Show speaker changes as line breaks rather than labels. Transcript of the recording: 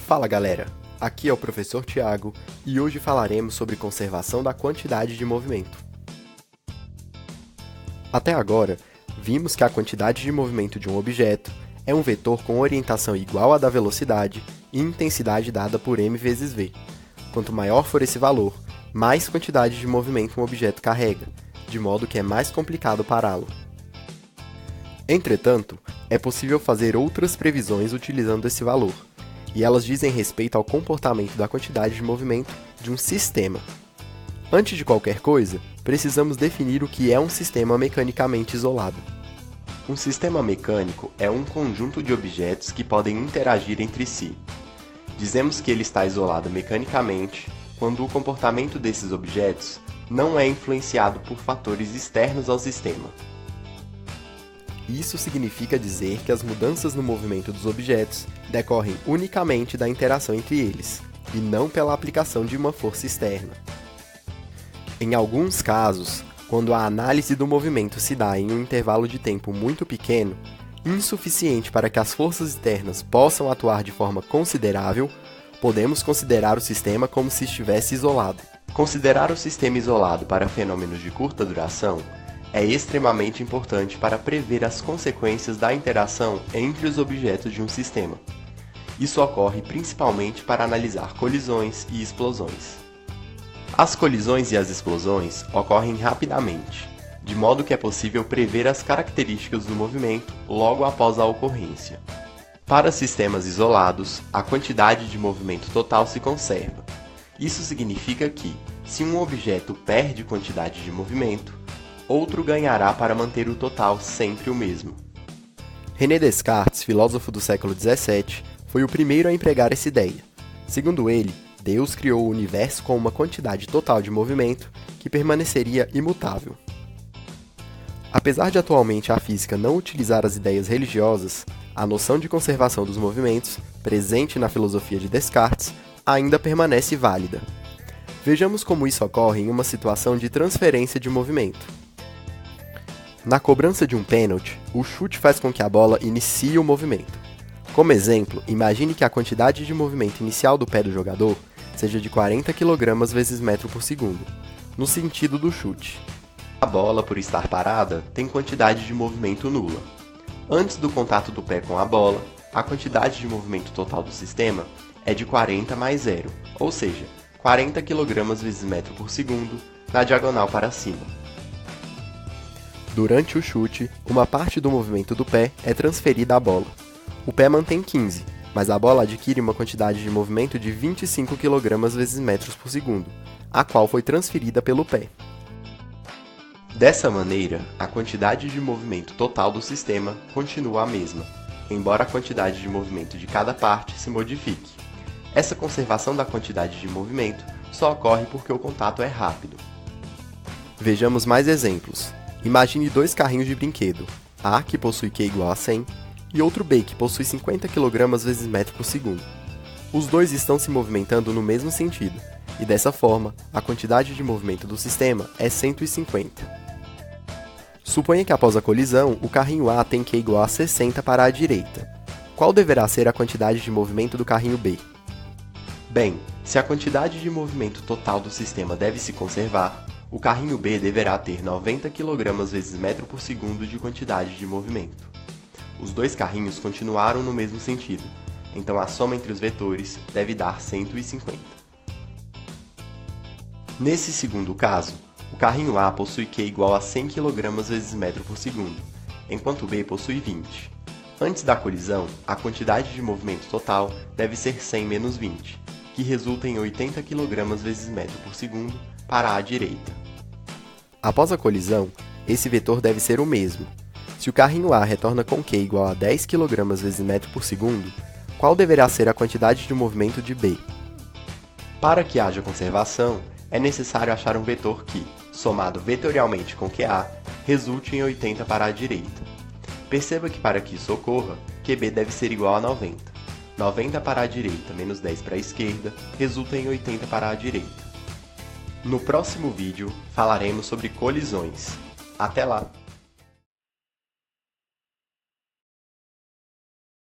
Fala galera, aqui é o professor Tiago e hoje falaremos sobre conservação da quantidade de movimento. Até agora, vimos que a quantidade de movimento de um objeto é um vetor com orientação igual à da velocidade e intensidade dada por m vezes v. Quanto maior for esse valor, mais quantidade de movimento um objeto carrega, de modo que é mais complicado pará-lo. Entretanto, é possível fazer outras previsões utilizando esse valor, e elas dizem respeito ao comportamento da quantidade de movimento de um sistema. Antes de qualquer coisa, precisamos definir o que é um sistema mecanicamente isolado. Um sistema mecânico é um conjunto de objetos que podem interagir entre si. Dizemos que ele está isolado mecanicamente quando o comportamento desses objetos não é influenciado por fatores externos ao sistema. Isso significa dizer que as mudanças no movimento dos objetos decorrem unicamente da interação entre eles, e não pela aplicação de uma força externa. Em alguns casos, quando a análise do movimento se dá em um intervalo de tempo muito pequeno, insuficiente para que as forças externas possam atuar de forma considerável, podemos considerar o sistema como se estivesse isolado. Considerar o sistema isolado para fenômenos de curta duração é extremamente importante para prever as consequências da interação entre os objetos de um sistema. Isso ocorre principalmente para analisar colisões e explosões. As colisões e as explosões ocorrem rapidamente, de modo que é possível prever as características do movimento logo após a ocorrência. Para sistemas isolados, a quantidade de movimento total se conserva. Isso significa que, se um objeto perde quantidade de movimento, outro ganhará para manter o total sempre o mesmo. René Descartes, filósofo do século XVII, foi o primeiro a empregar essa ideia. Segundo ele, Deus criou o universo com uma quantidade total de movimento que permaneceria imutável. Apesar de atualmente a física não utilizar as ideias religiosas, a noção de conservação dos movimentos, presente na filosofia de Descartes, ainda permanece válida. Vejamos como isso ocorre em uma situação de transferência de movimento. Na cobrança de um pênalti, o chute faz com que a bola inicie o movimento. Como exemplo, imagine que a quantidade de movimento inicial do pé do jogador seja de 40 kg vezes metro por segundo, no sentido do chute. A bola, por estar parada, tem quantidade de movimento nula. Antes do contato do pé com a bola, a quantidade de movimento total do sistema é de 40 mais 0, ou seja, 40 kg vezes metro por segundo, na diagonal para cima. Durante o chute, uma parte do movimento do pé é transferida à bola. O pé mantém 15, mas a bola adquire uma quantidade de movimento de 25 kg vezes metros por segundo, a qual foi transferida pelo pé. Dessa maneira, a quantidade de movimento total do sistema continua a mesma, embora a quantidade de movimento de cada parte se modifique. Essa conservação da quantidade de movimento só ocorre porque o contato é rápido. Vejamos mais exemplos. Imagine dois carrinhos de brinquedo, A que possui Q igual a 100 e outro B que possui 50 kg vezes metro por segundo. Os dois estão se movimentando no mesmo sentido, e dessa forma, a quantidade de movimento do sistema é 150. Suponha que após a colisão, o carrinho A tem Q igual a 60 para a direita. Qual deverá ser a quantidade de movimento do carrinho B? Bem, se a quantidade de movimento total do sistema deve se conservar, o carrinho B deverá ter 90 kg vezes metro por segundo de quantidade de movimento. Os dois carrinhos continuaram no mesmo sentido, então a soma entre os vetores deve dar 150. Nesse segundo caso, o carrinho A possui Q igual a 100 kg vezes metro por segundo, enquanto o B possui 20. Antes da colisão, a quantidade de movimento total deve ser 100 menos 20, que resulta em 80 kg vezes metro por segundo para a direita. Após a colisão, esse vetor deve ser o mesmo. Se o carrinho A retorna com Q igual a 10 kg vezes metro por segundo, qual deverá ser a quantidade de movimento de B? Para que haja conservação, é necessário achar um vetor que, somado vetorialmente com QA, resulte em 80 para a direita. Perceba que para que isso ocorra, QB deve ser igual a 90. 90 para a direita menos 10 para a esquerda resulta em 80 para a direita. No próximo vídeo, falaremos sobre colisões. Até lá!